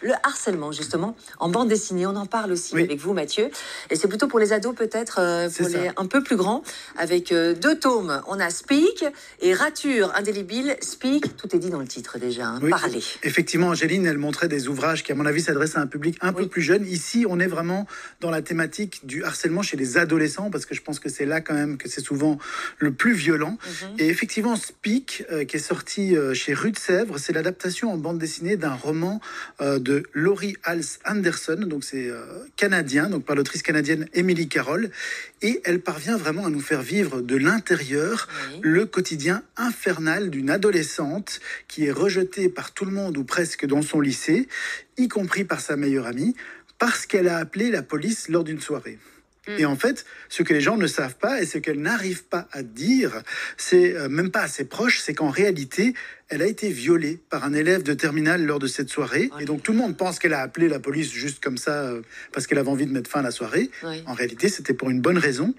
Le harcèlement, justement, en bande dessinée, on en parle aussi Oui. avec vous, Mathieu. Et c'est plutôt pour les ados, peut-être, pour C'est les ça. un peu plus grands, avec 2 tomes. On a Speak et Rature indélébile. Speak, tout est dit dans le titre déjà, hein, Oui, parler. effectivement, Angéline, elle montrait des ouvrages qui, à mon avis, s'adressent à un public un peu Oui. plus jeune. Ici, on est vraiment dans la thématique du harcèlement chez les adolescents, parce que je pense que c'est là quand même que c'est souvent le plus violent. Et effectivement, Speak, qui est sorti chez Rue de Sèvres, c'est l'adaptation en bande dessinée d'un roman de Laurie Hals Anderson, donc c'est canadien, donc par l'autrice canadienne Emily Carroll, et elle parvient vraiment à nous faire vivre de l'intérieur Oui. le quotidien infernal d'une adolescente qui est rejetée par tout le monde ou presque dans son lycée, y compris par sa meilleure amie, parce qu'elle a appelé la police lors d'une soirée. Et en fait, ce que les gens ne savent pas et ce qu'elle n'arrive pas à dire, c'est même pas à ses proches, c'est qu'en réalité, elle a été violée par un élève de terminale lors de cette soirée. Et donc tout le monde pense qu'elle a appelé la police juste comme ça, parce qu'elle avait envie de mettre fin à la soirée. Oui. En réalité, c'était pour une bonne raison.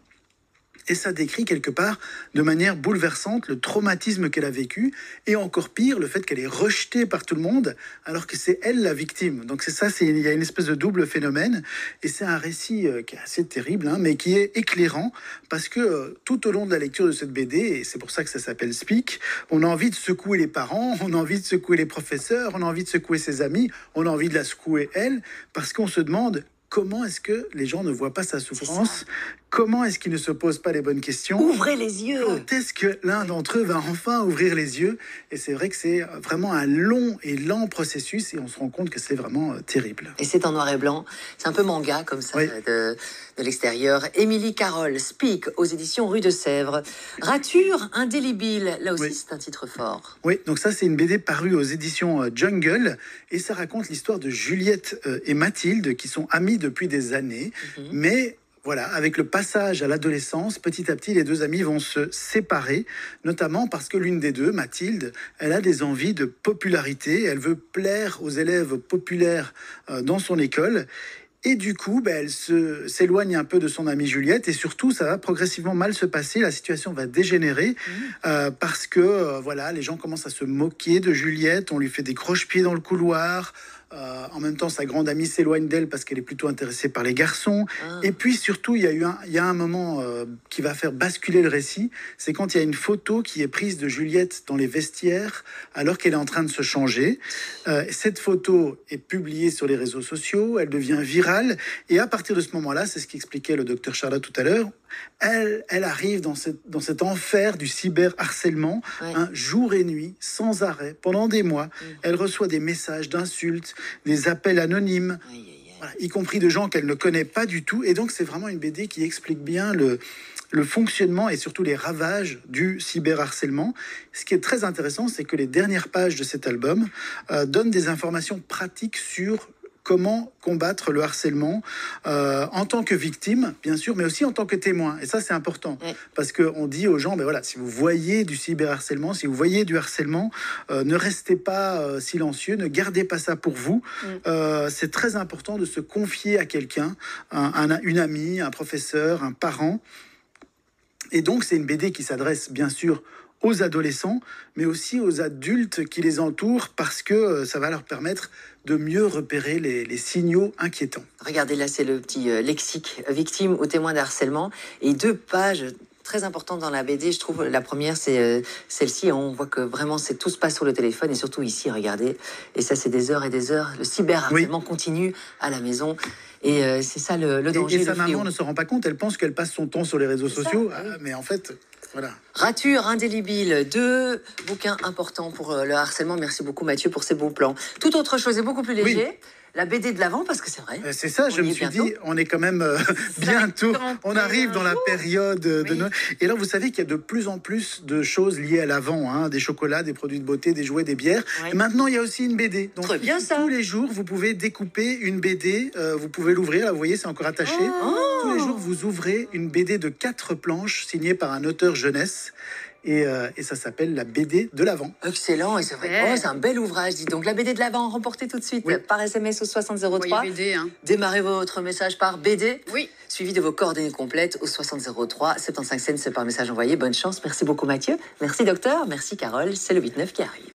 Et ça décrit quelque part de manière bouleversante le traumatisme qu'elle a vécu et encore pire le fait qu'elle est rejetée par tout le monde alors que c'est elle la victime. Donc c'est ça, il y a une espèce de double phénomène et c'est un récit qui est assez terrible, hein, mais qui est éclairant parce que tout au long de la lecture de cette BD, et c'est pour ça que ça s'appelle Speak, on a envie de secouer les parents, on a envie de secouer les professeurs, on a envie de secouer ses amis, on a envie de la secouer elle parce qu'on se demande comment est-ce que les gens ne voient pas sa souffrance? Comment est-ce qu'ils ne se posent pas les bonnes questions? Ouvrez les yeux. Quand est-ce que l'un d'entre eux va enfin ouvrir les yeux? Et c'est vrai que c'est vraiment un long et lent processus et on se rend compte que c'est vraiment terrible. Et c'est en noir et blanc. C'est un peu manga, comme ça, Oui. de l'extérieur. Émilie Carroll, Speak, aux éditions Rue de Sèvres. Rature indélébile, là aussi, Oui. c'est un titre fort. Oui, donc ça c'est une BD parue aux éditions Jungle et ça raconte l'histoire de Juliette et Mathilde qui sont amies depuis des années, mais voilà, avec le passage à l'adolescence, petit à petit, les deux amies vont se séparer, notamment parce que l'une des deux, Mathilde, elle a des envies de popularité, elle veut plaire aux élèves populaires dans son école. Et du coup, elle s'éloigne un peu de son amie Juliette et surtout, ça va progressivement mal se passer. La situation va dégénérer parce que voilà, les gens commencent à se moquer de Juliette. On lui fait des croche-pieds dans le couloir. En même temps, sa grande amie s'éloigne d'elle parce qu'elle est plutôt intéressée par les garçons. Et puis surtout, il y a un moment qui va faire basculer le récit. C'est quand il y a une photo qui est prise de Juliette dans les vestiaires alors qu'elle est en train de se changer. Cette photo est publiée sur les réseaux sociaux. Elle devient virale. Et à partir de ce moment-là, c'est ce qu'expliquait le docteur Charlotte tout à l'heure, elle arrive dans cet enfer du cyberharcèlement, jour et nuit, sans arrêt, pendant des mois. Elle reçoit des messages d'insultes, des appels anonymes, voilà, y compris de gens qu'elle ne connaît pas du tout. Et donc, c'est vraiment une BD qui explique bien le fonctionnement et surtout les ravages du cyberharcèlement. Ce qui est très intéressant, c'est que les dernières pages de cet album donnent des informations pratiques sur comment combattre le harcèlement en tant que victime, bien sûr, mais aussi en tant que témoin. Et ça, c'est important. Parce qu'on dit aux gens, voilà, si vous voyez du cyberharcèlement, si vous voyez du harcèlement, ne restez pas silencieux, ne gardez pas ça pour vous. C'est très important de se confier à quelqu'un, une amie, un professeur, un parent. Et donc, c'est une BD qui s'adresse, bien sûr, aux adolescents, mais aussi aux adultes qui les entourent, parce que ça va leur permettre de mieux repérer les signaux inquiétants. Regardez, là, c'est le petit lexique, victime ou témoin de harcèlement. Et 2 pages très importantes dans la BD, je trouve. La première, c'est celle-ci. On voit que vraiment, tout se passe sur le téléphone. Et surtout ici, regardez. Et ça, c'est des heures et des heures. Le cyberharcèlement continue à la maison. Et c'est ça le danger. Et sa maman ne se rend pas compte. Elle pense qu'elle passe son temps sur les réseaux sociaux. Mais en fait... Voilà. Rature indélébile, 2 bouquins importants pour le harcèlement. Merci beaucoup Mathieu pour ces beaux plans. Tout autre chose est beaucoup plus léger. La BD de l'avant, parce que c'est vrai. C'est ça, je me suis dit, on est quand même bientôt, on arrive dans la période de Noël. Et là, vous savez qu'il y a de plus en plus de choses liées à l'avant, hein, des chocolats, des produits de beauté, des jouets, des bières. Et maintenant, il y a aussi une BD. Donc, très bien, ça. Tous les jours, vous pouvez découper une BD, vous pouvez l'ouvrir, là, vous voyez, c'est encore attaché. Tous les jours, vous ouvrez une BD de 4 planches signée par un auteur jeunesse. Et ça s'appelle la BD de l'Avent. Excellent, et c'est vrai. C'est un bel ouvrage, dis donc. La BD de l'Avent, remportez tout de suite par SMS au 6003. BD, hein. Démarrez votre message par BD, Oui. suivi de vos coordonnées complètes au 6003. 75 cents, c'est par message envoyé. Bonne chance. Merci beaucoup Mathieu. Merci docteur. Merci Carole. C'est le 8-9 qui arrive.